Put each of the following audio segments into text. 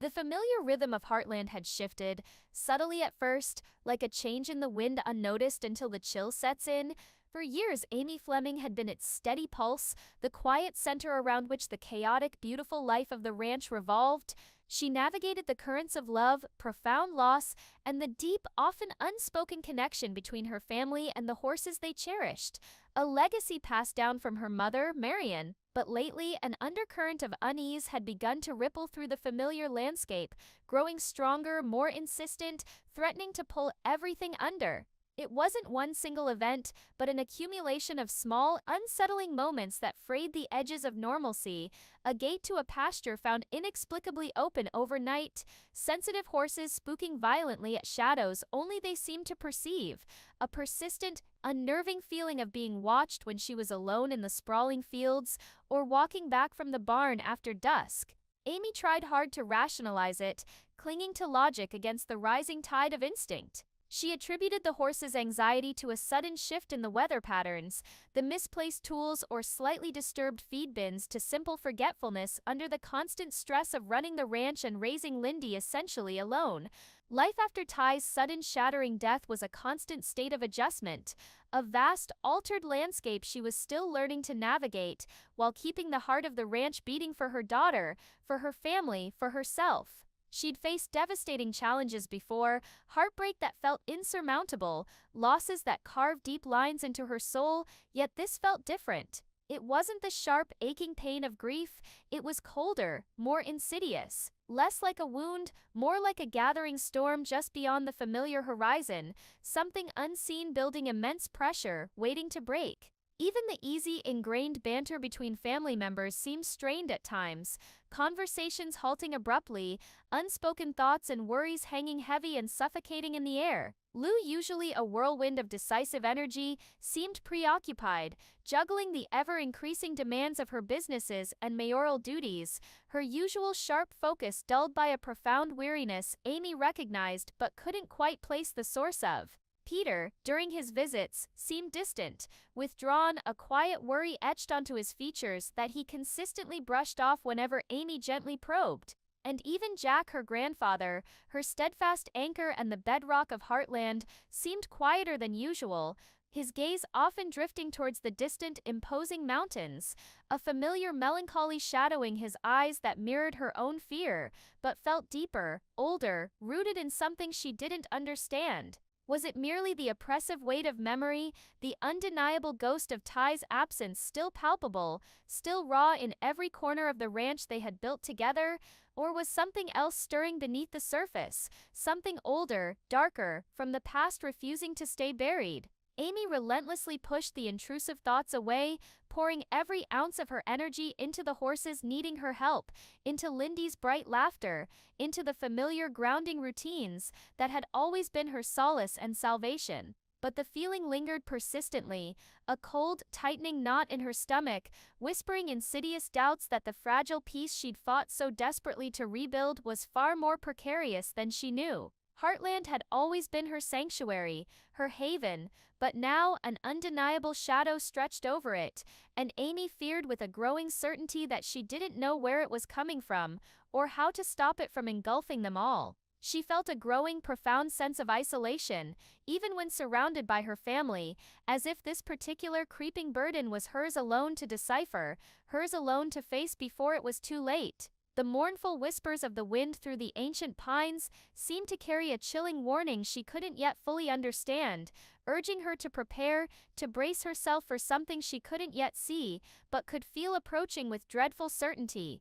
The familiar rhythm of Heartland had shifted, subtly at first, like a change in the wind unnoticed until the chill sets in. For years, Amy Fleming had been its steady pulse, the quiet center around which the chaotic, beautiful life of the ranch revolved. She navigated the currents of love, profound loss, and the deep, often unspoken connection between her family and the horses they cherished. A legacy passed down from her mother, Marian. But lately, an undercurrent of unease had begun to ripple through the familiar landscape, growing stronger, more insistent, threatening to pull everything under. It wasn't one single event, but an accumulation of small, unsettling moments that frayed the edges of normalcy. A gate to a pasture found inexplicably open overnight, sensitive horses spooking violently at shadows only they seemed to perceive, a persistent, unnerving feeling of being watched when she was alone in the sprawling fields or walking back from the barn after dusk. Amy tried hard to rationalize it, clinging to logic against the rising tide of instinct. She attributed the horse's anxiety to a sudden shift in the weather patterns, the misplaced tools or slightly disturbed feed bins to simple forgetfulness under the constant stress of running the ranch and raising Lindy essentially alone. Life after Ty's sudden shattering death was a constant state of adjustment, a vast, altered landscape she was still learning to navigate, while keeping the heart of the ranch beating for her daughter, for her family, for herself. She'd faced devastating challenges before, heartbreak that felt insurmountable, losses that carved deep lines into her soul, yet this felt different. It wasn't the sharp, aching pain of grief, it was colder, more insidious, less like a wound, more like a gathering storm just beyond the familiar horizon, something unseen building immense pressure, waiting to break. Even the easy, ingrained banter between family members seemed strained at times, conversations halting abruptly, unspoken thoughts and worries hanging heavy and suffocating in the air. Lou, usually a whirlwind of decisive energy, seemed preoccupied, juggling the ever-increasing demands of her businesses and mayoral duties, her usual sharp focus dulled by a profound weariness Amy recognized but couldn't quite place the source of. Peter, during his visits, seemed distant, withdrawn, a quiet worry etched onto his features that he consistently brushed off whenever Amy gently probed. And even Jack, her grandfather, her steadfast anchor and the bedrock of Heartland, seemed quieter than usual, his gaze often drifting towards the distant, imposing mountains, a familiar melancholy shadowing his eyes that mirrored her own fear, but felt deeper, older, rooted in something she didn't understand. Was it merely the oppressive weight of memory, the undeniable ghost of Ty's absence still palpable, still raw in every corner of the ranch they had built together? Or was something else stirring beneath the surface, something older, darker, from the past refusing to stay buried? Amy relentlessly pushed the intrusive thoughts away, pouring every ounce of her energy into the horses needing her help, into Lindy's bright laughter, into the familiar grounding routines that had always been her solace and salvation. But the feeling lingered persistently, a cold, tightening knot in her stomach, whispering insidious doubts that the fragile peace she'd fought so desperately to rebuild was far more precarious than she knew. Heartland had always been her sanctuary, her haven, but now an undeniable shadow stretched over it, and Amy feared with a growing certainty that she didn't know where it was coming from, or how to stop it from engulfing them all. She felt a growing, profound sense of isolation, even when surrounded by her family, as if this particular creeping burden was hers alone to decipher, hers alone to face before it was too late. The mournful whispers of the wind through the ancient pines seemed to carry a chilling warning she couldn't yet fully understand, urging her to prepare, to brace herself for something she couldn't yet see, but could feel approaching with dreadful certainty.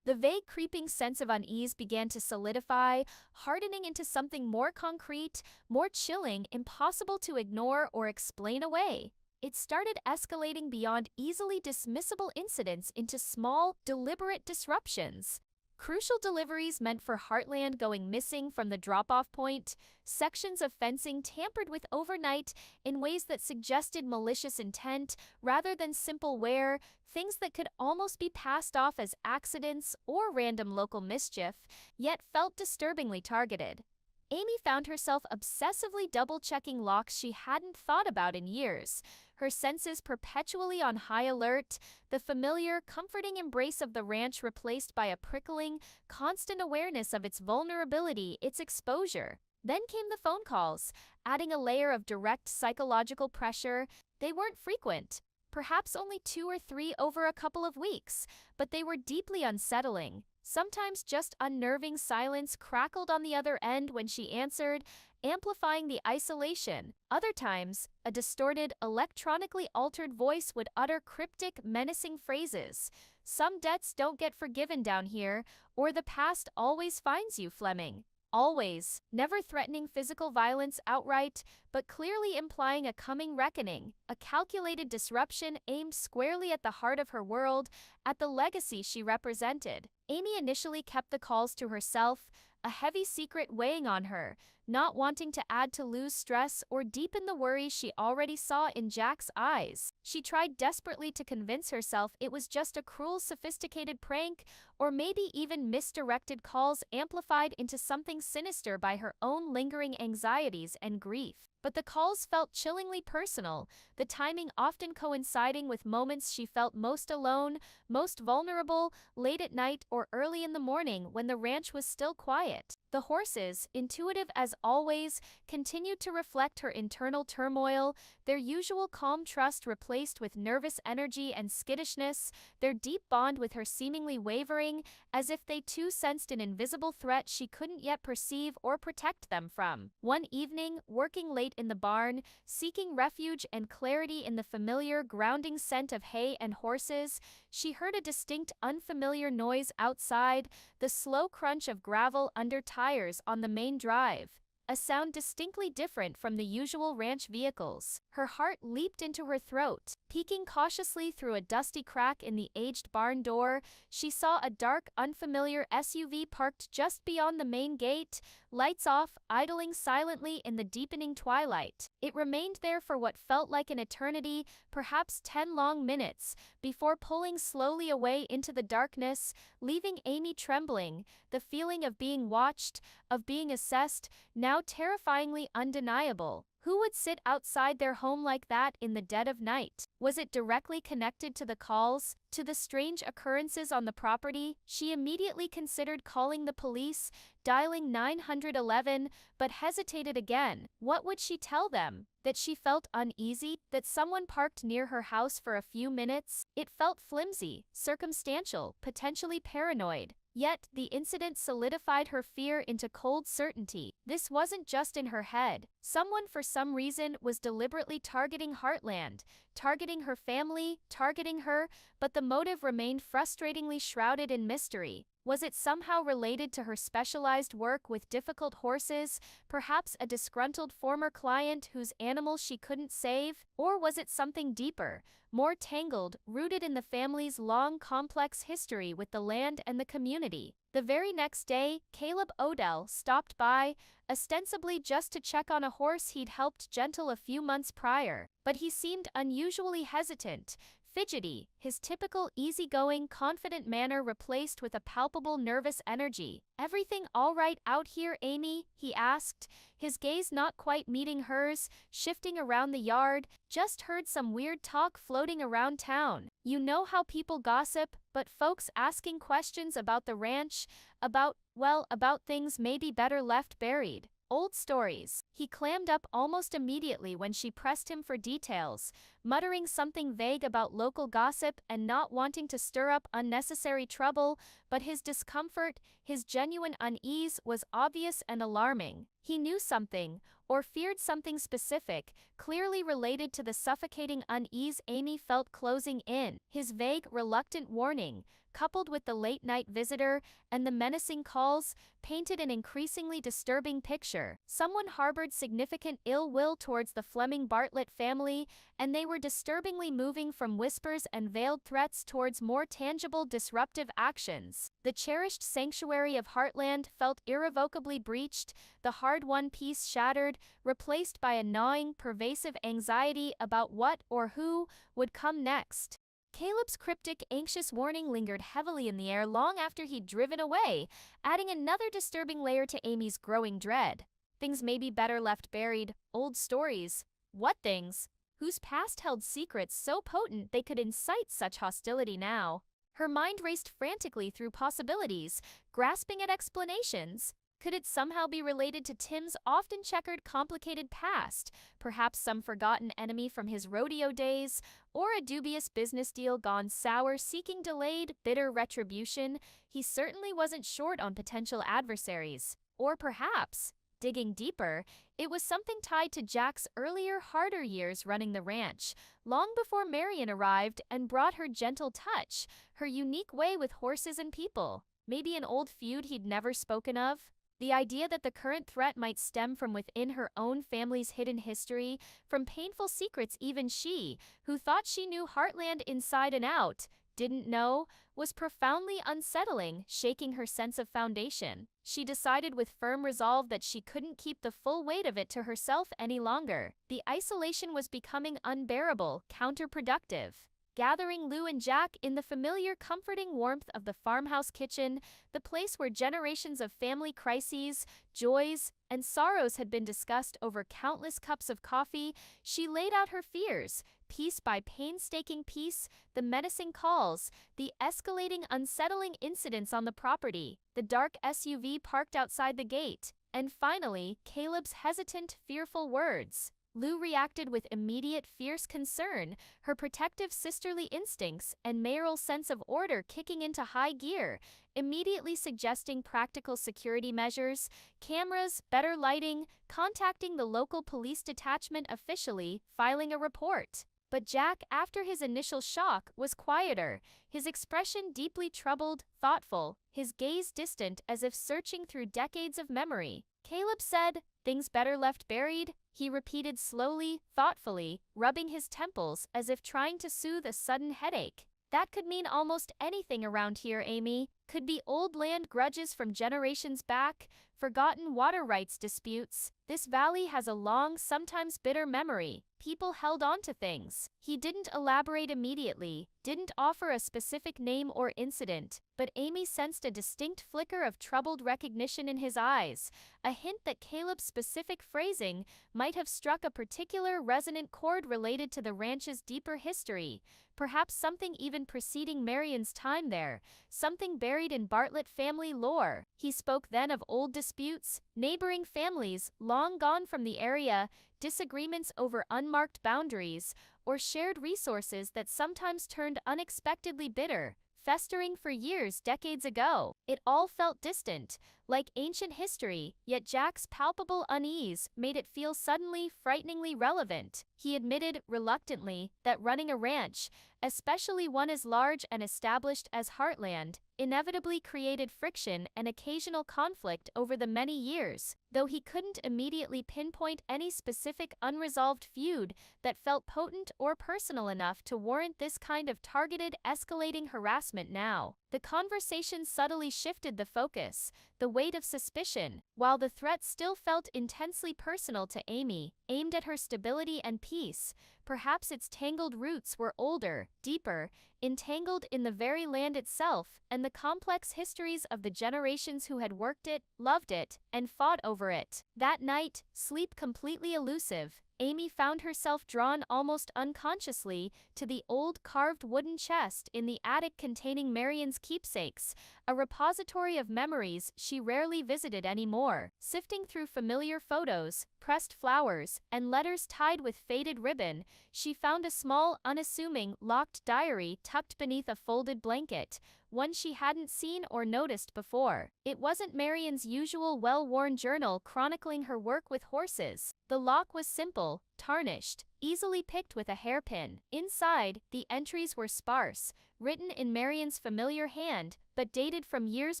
The vague creeping sense of unease began to solidify, hardening into something more concrete, more chilling, impossible to ignore or explain away. It started escalating beyond easily dismissible incidents into small, deliberate disruptions. Crucial deliveries meant for Heartland going missing from the drop-off point, sections of fencing tampered with overnight in ways that suggested malicious intent rather than simple wear, things that could almost be passed off as accidents or random local mischief, yet felt disturbingly targeted. Amy found herself obsessively double-checking locks she hadn't thought about in years, her senses perpetually on high alert, the familiar, comforting embrace of the ranch replaced by a prickling, constant awareness of its vulnerability, its exposure. Then came the phone calls, adding a layer of direct psychological pressure. They weren't frequent, perhaps only 2 or 3 over a couple of weeks, but they were deeply unsettling. Sometimes just unnerving silence crackled on the other end when she answered, amplifying the isolation. Other times, a distorted, electronically altered voice would utter cryptic, menacing phrases. Some debts don't get forgiven down here, or the past always finds you, Fleming. Always, never threatening physical violence outright, but clearly implying a coming reckoning, a calculated disruption aimed squarely at the heart of her world, at the legacy she represented. Amy initially kept the calls to herself, a heavy secret weighing on her, not wanting to add to Lou's stress or deepen the worry she already saw in Jack's eyes. She tried desperately to convince herself it was just a cruel, sophisticated prank, or maybe even misdirected calls amplified into something sinister by her own lingering anxieties and grief. But the calls felt chillingly personal, the timing often coinciding with moments she felt most alone, most vulnerable, late at night or early in the morning when the ranch was still quiet. The horses, intuitive as always, continued to reflect her internal turmoil, their usual calm trust replaced with nervous energy and skittishness, their deep bond with her seemingly wavering, as if they too sensed an invisible threat she couldn't yet perceive or protect them from. One evening, working late in the barn, seeking refuge and clarity in the familiar, grounding scent of hay and horses, she heard a distinct, unfamiliar noise outside, the slow crunch of gravel under tires on the main drive. A sound distinctly different from the usual ranch vehicles. Her heart leaped into her throat. Peeking cautiously through a dusty crack in the aged barn door, she saw a dark, unfamiliar SUV parked just beyond the main gate, lights off, idling silently in the deepening twilight. It remained there for what felt like an eternity, perhaps 10 long minutes, before pulling slowly away into the darkness, leaving Amy trembling, the feeling of being watched, of being assessed, now terrifyingly undeniable. Who would sit outside their home like that in the dead of night? Was it directly connected to the calls, to the strange occurrences on the property? She immediately considered calling the police, dialing 911, but hesitated again. What would she tell them? That she felt uneasy? That someone parked near her house for a few minutes? It felt flimsy, circumstantial, potentially paranoid. Yet, the incident solidified her fear into cold certainty. This wasn't just in her head. Someone for some reason was deliberately targeting Heartland, targeting her family, targeting her, but the motive remained frustratingly shrouded in mystery. Was it somehow related to her specialized work with difficult horses, perhaps a disgruntled former client whose animal she couldn't save? Or was it something deeper, more tangled, rooted in the family's long, complex history with the land and the community? The very next day, Caleb Odell stopped by, ostensibly just to check on a horse he'd helped gentle a few months prior. But he seemed unusually hesitant, fidgety, his typical easygoing, confident manner replaced with a palpable nervous energy. "Everything all right out here, Amy?" he asked, his gaze not quite meeting hers, shifting around the yard. "Just heard some weird talk floating around town. You know how people gossip, but folks asking questions about the ranch, about things maybe better left buried. Old stories." He clammed up almost immediately when she pressed him for details, muttering something vague about local gossip and not wanting to stir up unnecessary trouble, but his discomfort, his genuine unease, was obvious and alarming. He knew something, or feared something specific, clearly related to the suffocating unease Amy felt closing in. His vague, reluctant warning, coupled with the late-night visitor and the menacing calls, painted an increasingly disturbing picture. Someone harbored significant ill will towards the Fleming Bartlett family, and they were disturbingly moving from whispers and veiled threats towards more tangible, disruptive actions. The cherished sanctuary of Heartland felt irrevocably breached, the hard-won peace shattered, replaced by a gnawing, pervasive anxiety about what or who would come next. Caleb's cryptic, anxious warning lingered heavily in the air long after he'd driven away, adding another disturbing layer to Amy's growing dread. things may be better left buried, old stories. What things? Whose past held secrets so potent they could incite such hostility now? Her mind raced frantically through possibilities, grasping at explanations. Could it somehow be related to Tim's often checkered, complicated past? Perhaps some forgotten enemy from his rodeo days, or a dubious business deal gone sour seeking delayed, bitter retribution? He certainly wasn't short on potential adversaries. Or perhaps, digging deeper, it was something tied to Jack's earlier, harder years running the ranch, long before Marion arrived and brought her gentle touch, her unique way with horses and people. Maybe an old feud he'd never spoken of? The idea that the current threat might stem from within her own family's hidden history, from painful secrets even she, who thought she knew Heartland inside and out, didn't know, was profoundly unsettling, shaking her sense of foundation. She decided with firm resolve that she couldn't keep the full weight of it to herself any longer. The isolation was becoming unbearable, counterproductive. Gathering Lou and Jack in the familiar comforting warmth of the farmhouse kitchen, the place where generations of family crises, joys, and sorrows had been discussed over countless cups of coffee, she laid out her fears, piece by painstaking piece, the menacing calls, the escalating unsettling incidents on the property, the dark SUV parked outside the gate, and finally, Caleb's hesitant, fearful words. Lou reacted with immediate, fierce concern, her protective sisterly instincts and mayoral sense of order kicking into high gear, immediately suggesting practical security measures, cameras, better lighting, contacting the local police detachment officially, filing a report. But Jack, after his initial shock, was quieter, his expression deeply troubled, thoughtful, his gaze distant as if searching through decades of memory. Caleb said, "Things better left buried," he repeated slowly, thoughtfully, rubbing his temples as if trying to soothe a sudden headache. That could mean almost anything around here, Amy. Could be old land grudges from generations back, forgotten water rights disputes. This valley has a long, sometimes bitter memory. People held on to things. He didn't elaborate immediately, didn't offer a specific name or incident, but Amy sensed a distinct flicker of troubled recognition in his eyes, a hint that Caleb's specific phrasing might have struck a particular resonant chord related to the ranch's deeper history, perhaps something even preceding Marion's time there, something buried in Bartlett family lore. He spoke then of old disputes, neighboring families long gone from the area, disagreements over unmarked boundaries, or shared resources that sometimes turned unexpectedly bitter, festering for years decades ago. It all felt distant, like ancient history, yet Jack's palpable unease made it feel suddenly frighteningly relevant. He admitted, reluctantly, that running a ranch, especially one as large and established as Heartland, inevitably created friction and occasional conflict over the many years, though he couldn't immediately pinpoint any specific unresolved feud that felt potent or personal enough to warrant this kind of targeted, escalating harassment now. The conversation subtly shifted the focus, the weight of suspicion, while the threat still felt intensely personal to Amy, aimed at her stability and peace. Perhaps its tangled roots were older, deeper, entangled in the very land itself and the complex histories of the generations who had worked it, loved it, and fought over it. That night, sleep completely elusive, Amy found herself drawn almost unconsciously to the old carved wooden chest in the attic containing Marion's keepsakes, a repository of memories she rarely visited anymore. Sifting through familiar photos, pressed flowers, and letters tied with faded ribbon, she found a small, unassuming, locked diary tucked beneath a folded blanket, one she hadn't seen or noticed before. It wasn't Marion's usual well-worn journal chronicling her work with horses. The lock was simple, tarnished, easily picked with a hairpin. Inside, the entries were sparse, written in Marion's familiar hand, but dated from years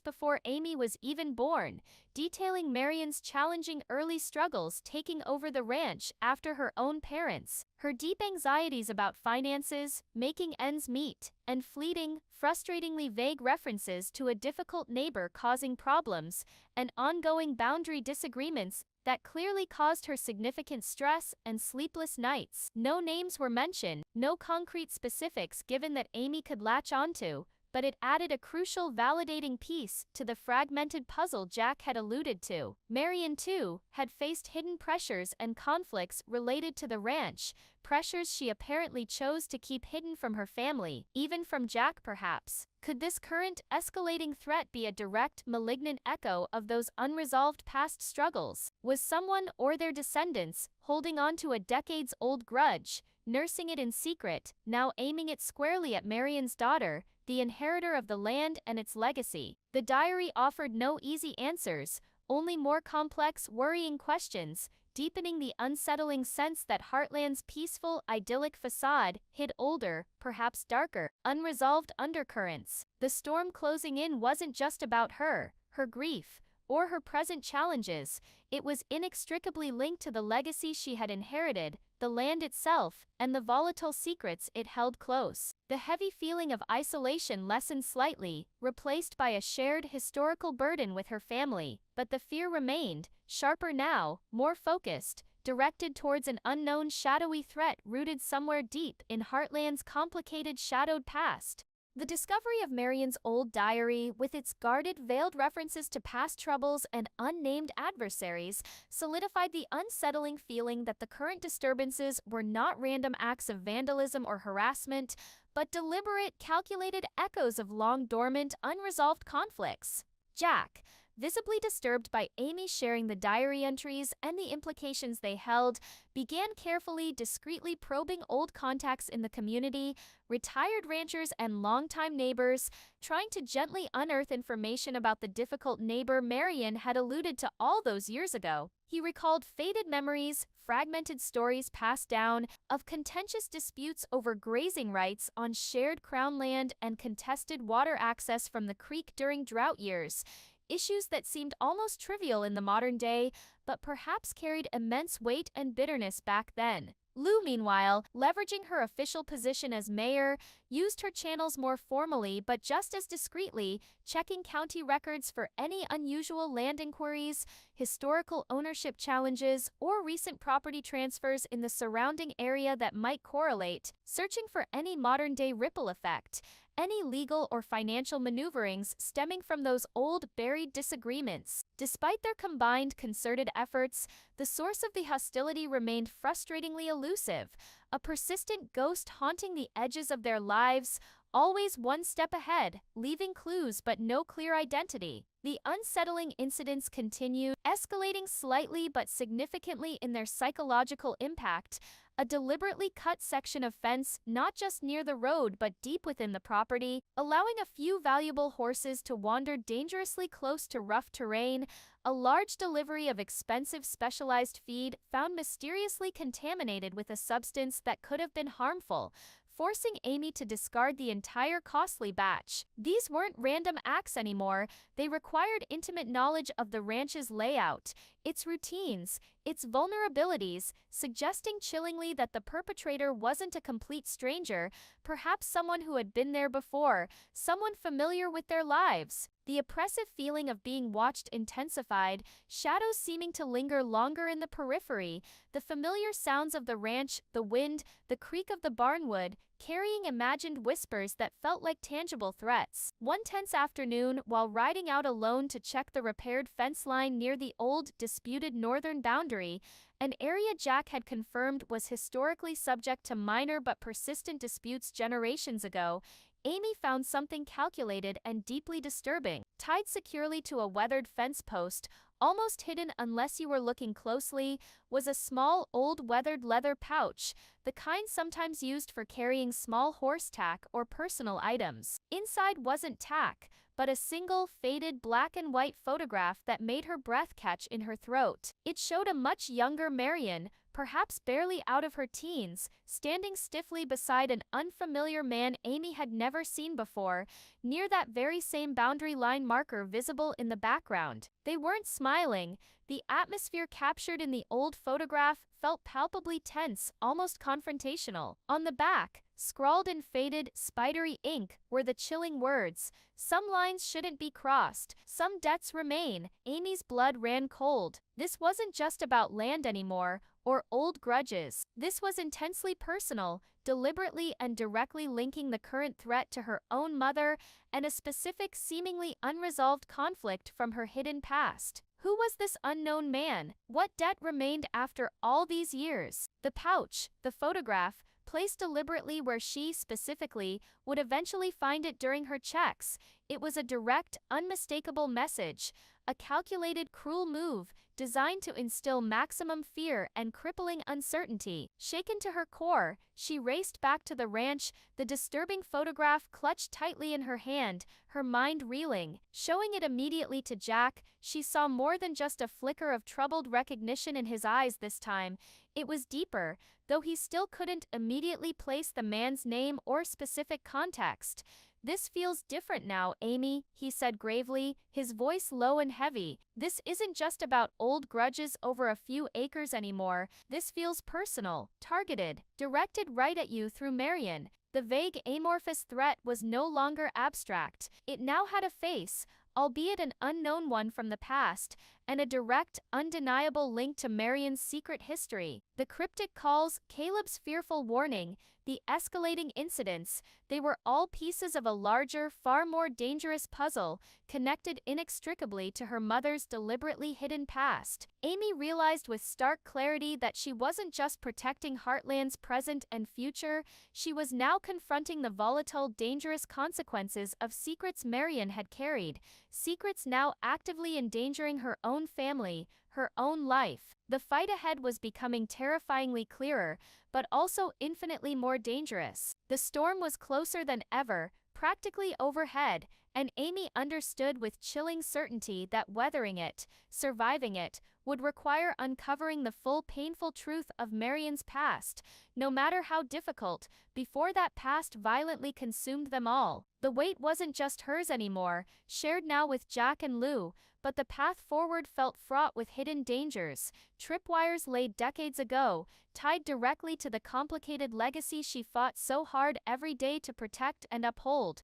before Amy was even born, detailing Marion's challenging early struggles taking over the ranch after her own parents, her deep anxieties about finances, making ends meet, and fleeting, frustratingly vague references to a difficult neighbor causing problems, and ongoing boundary disagreements that clearly caused her significant stress and sleepless nights. No names were mentioned, no concrete specifics given that Amy could latch onto, but it added a crucial validating piece to the fragmented puzzle Jack had alluded to. Marion, too, had faced hidden pressures and conflicts related to the ranch, pressures she apparently chose to keep hidden from her family, even from Jack perhaps. Could this current, escalating threat be a direct, malignant echo of those unresolved past struggles? Was someone or their descendants holding on to a decades-old grudge, nursing it in secret, now aiming it squarely at Marion's daughter, the inheritor of the land and its legacy? The diary offered no easy answers, only more complex, worrying questions, deepening the unsettling sense that Heartland's peaceful, idyllic facade hid older, perhaps darker, unresolved undercurrents. The storm closing in wasn't just about her grief, or her present challenges. It was inextricably linked to the legacy she had inherited, the land itself, and the volatile secrets it held close. The heavy feeling of isolation lessened slightly, replaced by a shared historical burden with her family, but the fear remained, sharper now, more focused, directed towards an unknown shadowy threat rooted somewhere deep in Heartland's complicated shadowed past. The discovery of Marion's old diary, with its guarded, veiled references to past troubles and unnamed adversaries, solidified the unsettling feeling that the current disturbances were not random acts of vandalism or harassment, but deliberate, calculated echoes of long-dormant, unresolved conflicts. Jack, visibly disturbed by Amy sharing the diary entries and the implications they held, began carefully, discreetly probing old contacts in the community, retired ranchers and longtime neighbors, trying to gently unearth information about the difficult neighbor Marion had alluded to all those years ago. He recalled faded memories, fragmented stories passed down, of contentious disputes over grazing rights on shared crown land and contested water access from the creek during drought years. Issues that seemed almost trivial in the modern day, but perhaps carried immense weight and bitterness back then. Lou, meanwhile, leveraging her official position as mayor, used her channels more formally but just as discreetly, checking county records for any unusual land inquiries, historical ownership challenges, or recent property transfers in the surrounding area that might correlate, searching for any modern-day ripple effect, any legal or financial maneuverings stemming from those old, buried disagreements. Despite their combined, concerted efforts, the source of the hostility remained frustratingly elusive, a persistent ghost haunting the edges of their lives, always one step ahead, leaving clues but no clear identity. The unsettling incidents continued, escalating slightly but significantly in their psychological impact. A deliberately cut section of fence, not just near the road but deep within the property, allowing a few valuable horses to wander dangerously close to rough terrain. A large delivery of expensive specialized feed found mysteriously contaminated with a substance that could have been harmful, forcing Amy to discard the entire costly batch. These weren't random acts anymore. They required intimate knowledge of the ranch's layout, its routines, its vulnerabilities, suggesting chillingly that the perpetrator wasn't a complete stranger, perhaps someone who had been there before, someone familiar with their lives. The oppressive feeling of being watched intensified, shadows seeming to linger longer in the periphery, the familiar sounds of the ranch, the wind, the creak of the barnwood, carrying imagined whispers that felt like tangible threats. One tense afternoon, while riding out alone to check the repaired fence line near the old, disputed northern boundary, an area Jack had confirmed was historically subject to minor but persistent disputes generations ago, Amy found something calculated and deeply disturbing. Tied securely to a weathered fence post, almost hidden unless you were looking closely, was a small, old weathered leather pouch, the kind sometimes used for carrying small horse tack or personal items. Inside wasn't tack, but a single, faded black and white photograph that made her breath catch in her throat. It showed a much younger Marion, perhaps barely out of her teens, standing stiffly beside an unfamiliar man Amy had never seen before, near that very same boundary line marker visible in the background. They weren't smiling. The atmosphere captured in the old photograph felt palpably tense, almost confrontational. On the back, scrawled in faded, spidery ink, were the chilling words, "Some lines shouldn't be crossed, some debts remain." Amy's blood ran cold. This wasn't just about land anymore, or old grudges. This was intensely personal, deliberately and directly linking the current threat to her own mother and a specific seemingly unresolved conflict from her hidden past. Who was this unknown man? What debt remained after all these years? The pouch, the photograph, placed deliberately where she, specifically, would eventually find it during her checks. It was a direct, unmistakable message, a calculated, cruel move, designed to instill maximum fear and crippling uncertainty. Shaken to her core, she raced back to the ranch, the disturbing photograph clutched tightly in her hand, her mind reeling. Showing it immediately to Jack, she saw more than just a flicker of troubled recognition in his eyes this time. It was deeper, though he still couldn't immediately place the man's name or specific context. "This feels different now, Amy," he said gravely, his voice low and heavy. "This isn't just about old grudges over a few acres anymore. This feels personal, targeted, directed right at you through Marion." The vague, amorphous threat was no longer abstract. It now had a face, albeit an unknown one from the past, and a direct, undeniable link to Marion's secret history. The cryptic calls, Caleb's fearful warning, the escalating incidents, they were all pieces of a larger, far more dangerous puzzle, connected inextricably to her mother's deliberately hidden past. Amy realized with stark clarity that she wasn't just protecting Heartland's present and future, she was now confronting the volatile, dangerous consequences of secrets Marion had carried, secrets now actively endangering her own family, her own life. The fight ahead was becoming terrifyingly clearer, but also infinitely more dangerous. The storm was closer than ever, practically overhead, and Amy understood with chilling certainty that weathering it, surviving it, would require uncovering the full painful truth of Marion's past, no matter how difficult, before that past violently consumed them all. The weight wasn't just hers anymore, shared now with Jack and Lou, but the path forward felt fraught with hidden dangers, tripwires laid decades ago, tied directly to the complicated legacy she fought so hard every day to protect and uphold.